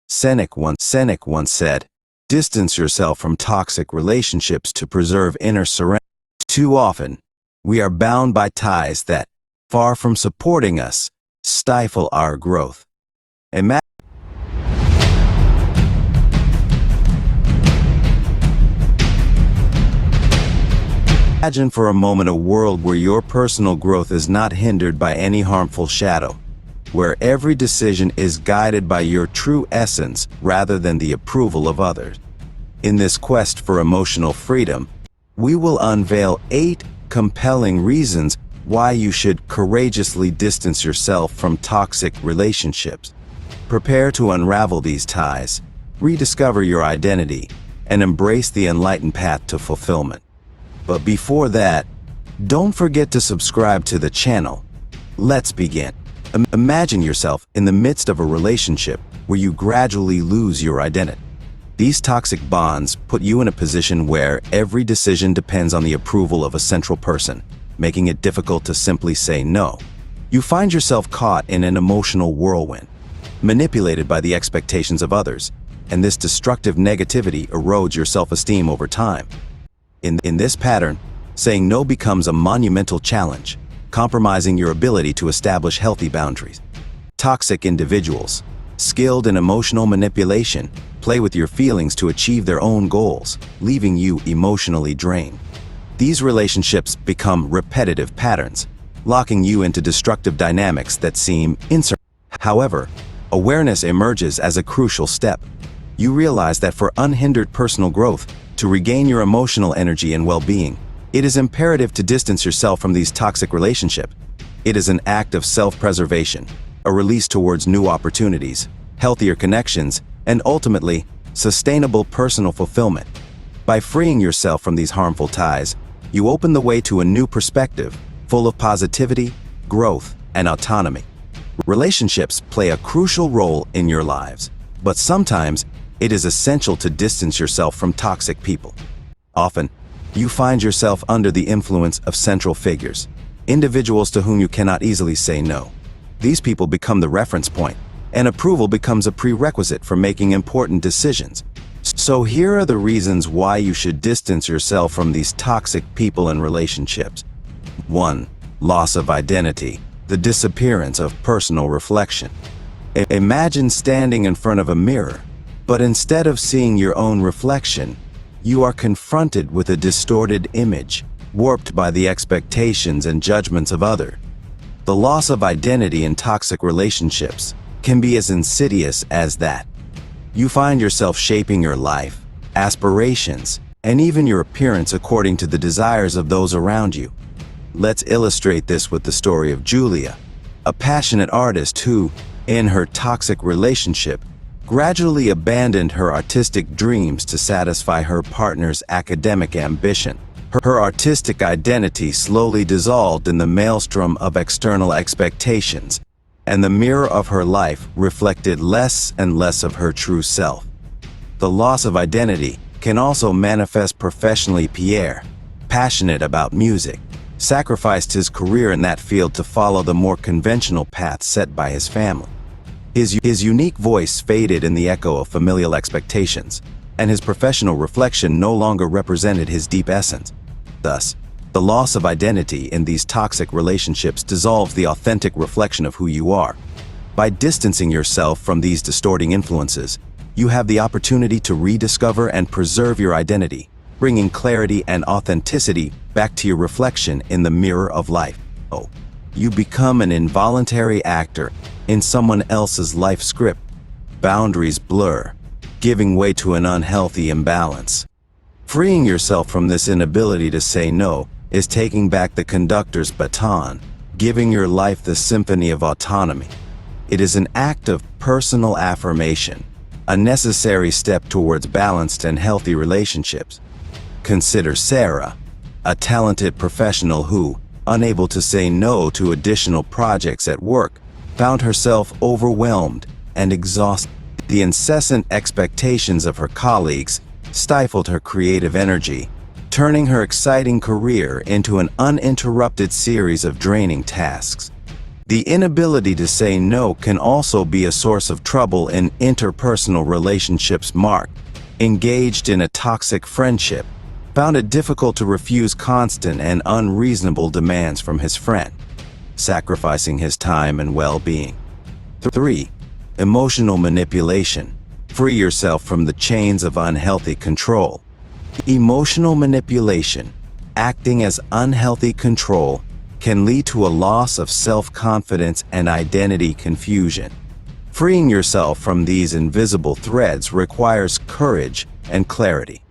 Seneca once said, "Distance yourself from toxic relationships to preserve inner serenity." Too often, we are bound by ties that, far from supporting us, stifle our growth. Imagine for a moment a world where your personal growth is not hindered by any harmful shadow, where every decision is guided by your true essence rather than the approval of others. In this quest for emotional freedom, we will unveil 8 compelling reasons why you should courageously distance yourself from toxic relationships. Prepare to unravel these ties, rediscover your identity, and embrace the enlightened path to fulfillment. But before that, don't forget to subscribe to the channel. Let's begin. Imagine yourself in the midst of a relationship where you gradually lose your identity. These toxic bonds put you in a position where every decision depends on the approval of a central person, making it difficult to simply say no. You find yourself caught in an emotional whirlwind, manipulated by the expectations of others, and this destructive negativity erodes your self-esteem over time. In this pattern, saying no becomes a monumental challenge, compromising your ability to establish healthy boundaries. Toxic individuals, skilled in emotional manipulation, play with your feelings to achieve their own goals, leaving you emotionally drained. These relationships become repetitive patterns, locking you into destructive dynamics that seem insurmountable. However, awareness emerges as a crucial step. You realize that for unhindered personal growth, to regain your emotional energy and well-being, it is imperative to distance yourself from these toxic relationships. It is an act of self-preservation, a release towards new opportunities, healthier connections, and ultimately, sustainable personal fulfillment. By freeing yourself from these harmful ties, you open the way to a new perspective, full of positivity, growth, and autonomy. Relationships play a crucial role in your lives, but sometimes it is essential to distance yourself from toxic people. Often, you find yourself under the influence of central figures, individuals to whom you cannot easily say no. These people become the reference point, and approval becomes a prerequisite for making important decisions. So here are the reasons why you should distance yourself from these toxic people and relationships. 1. Loss of identity, the disappearance of personal reflection. Imagine standing in front of a mirror, but instead of seeing your own reflection, you are confronted with a distorted image, warped by the expectations and judgments of others. The loss of identity in toxic relationships can be as insidious as that. You find yourself shaping your life, aspirations, and even your appearance according to the desires of those around you. Let's illustrate this with the story of Julia, a passionate artist who, in her toxic relationship, gradually abandoned her artistic dreams to satisfy her partner's academic ambition. Her artistic identity slowly dissolved in the maelstrom of external expectations, and the mirror of her life reflected less and less of her true self. The loss of identity can also manifest professionally. Pierre, passionate about music, sacrificed his career in that field to follow the more conventional path set by his family. His unique voice faded in the echo of familial expectations, and his professional reflection no longer represented his deep essence. Thus, the loss of identity in these toxic relationships dissolves the authentic reflection of who you are. By distancing yourself from these distorting influences, you have the opportunity to rediscover and preserve your identity, bringing clarity and authenticity back to your reflection in the mirror of life. You become an involuntary actor in someone else's life script. Boundaries blur, giving way to an unhealthy imbalance. Freeing yourself from this inability to say no is taking back the conductor's baton, giving your life the symphony of autonomy. It is an act of personal affirmation, a necessary step towards balanced and healthy relationships. Consider Sarah, a talented professional who, unable to say no to additional projects at work, found herself overwhelmed and exhausted. The incessant expectations of her colleagues stifled her creative energy, turning her exciting career into an uninterrupted series of draining tasks. The inability to say no can also be a source of trouble in interpersonal relationships. Mark, engaged in a toxic friendship, found it difficult to refuse constant and unreasonable demands from his friend, sacrificing his time and well-being. 3. Emotional manipulation. Free yourself from the chains of unhealthy control. Emotional manipulation, acting as unhealthy control, can lead to a loss of self-confidence and identity confusion. Freeing yourself from these invisible threads requires courage and clarity.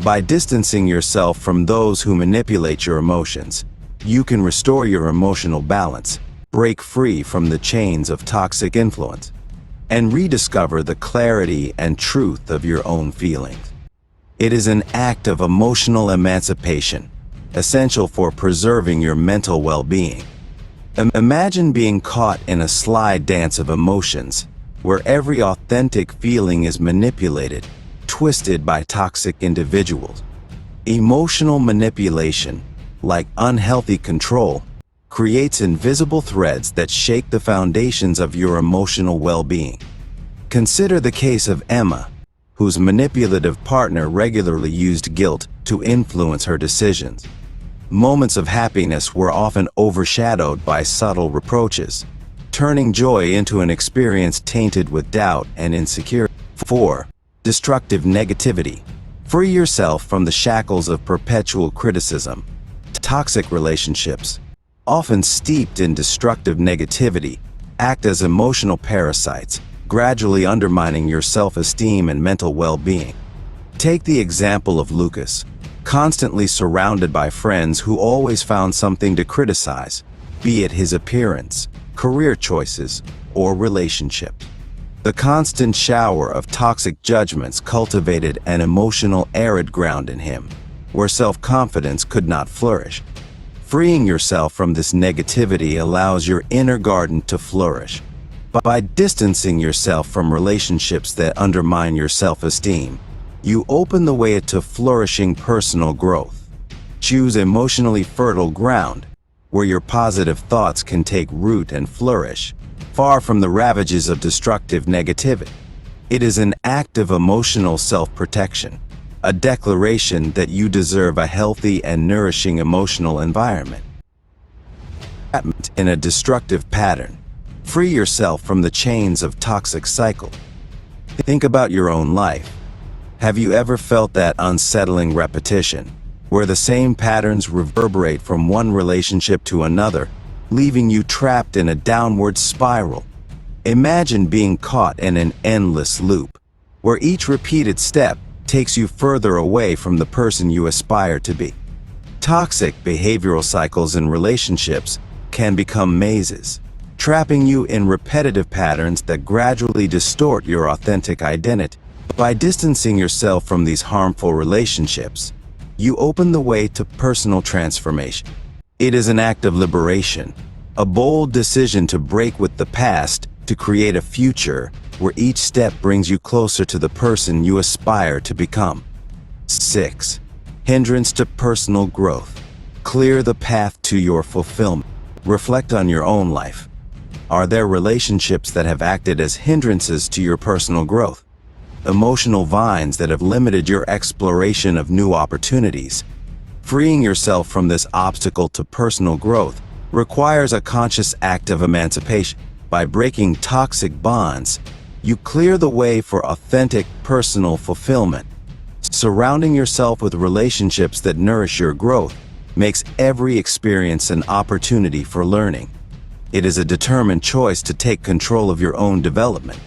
By distancing yourself from those who manipulate your emotions, you can restore your emotional balance, break free from the chains of toxic influence, and rediscover the clarity and truth of your own feelings. It is an act of emotional emancipation, essential for preserving your mental well-being. Imagine being caught in a sly dance of emotions, where every authentic feeling is manipulated, twisted by toxic individuals. Emotional manipulation, like unhealthy control, creates invisible threads that shake the foundations of your emotional well-being. Consider the case of Emma, whose manipulative partner regularly used guilt to influence her decisions. Moments of happiness were often overshadowed by subtle reproaches, turning joy into an experience tainted with doubt and insecurity. 4. Destructive negativity. Free yourself from the shackles of perpetual criticism. Toxic relationships, often steeped in destructive negativity, act as emotional parasites, gradually undermining your self-esteem and mental well-being. Take the example of Lucas, constantly surrounded by friends who always found something to criticize, be it his appearance, career choices, or relationships. The constant shower of toxic judgments cultivated an emotional arid ground in him, where self-confidence could not flourish. Freeing yourself from this negativity allows your inner garden to flourish. By distancing yourself from relationships that undermine your self-esteem, you open the way to flourishing personal growth. Choose emotionally fertile ground, where your positive thoughts can take root and flourish, far from the ravages of destructive negativity. It is an act of emotional self-protection, a declaration that you deserve a healthy and nourishing emotional environment. In a destructive pattern, free yourself from the chains of toxic cycle. Think about your own life. Have you ever felt that unsettling repetition, where the same patterns reverberate from one relationship to another, leaving you trapped in a downward spiral? Imagine being caught in an endless loop, where each repeated step takes you further away from the person you aspire to be. Toxic behavioral cycles in relationships can become mazes, trapping you in repetitive patterns that gradually distort your authentic identity. By distancing yourself from these harmful relationships, you open the way to personal transformation. It is an act of liberation, a bold decision to break with the past to create a future where each step brings you closer to the person you aspire to become. 6. Hindrance to personal growth. Clear the path to your fulfillment. Reflect on your own life. Are there relationships that have acted as hindrances to your personal growth? Emotional vines that have limited your exploration of new opportunities? Freeing yourself from this obstacle to personal growth requires a conscious act of emancipation. By breaking toxic bonds, you clear the way for authentic personal fulfillment. Surrounding yourself with relationships that nourish your growth makes every experience an opportunity for learning. It is a determined choice to take control of your own development,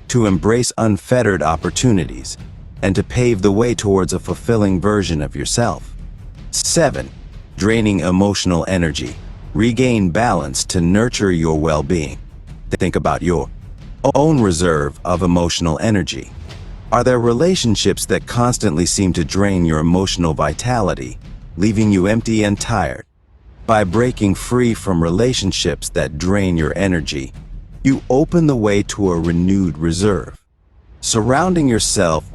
to embrace unfettered opportunities, and to pave the way towards a fulfilling version of yourself. 7. Draining emotional energy. Regain balance to nurture your well-being. Think about your own reserve of emotional energy. Are there relationships that constantly seem to drain your emotional vitality, leaving you empty and tired? By breaking free from relationships that drain your energy, you open the way to a renewed reserve. Surrounding yourself with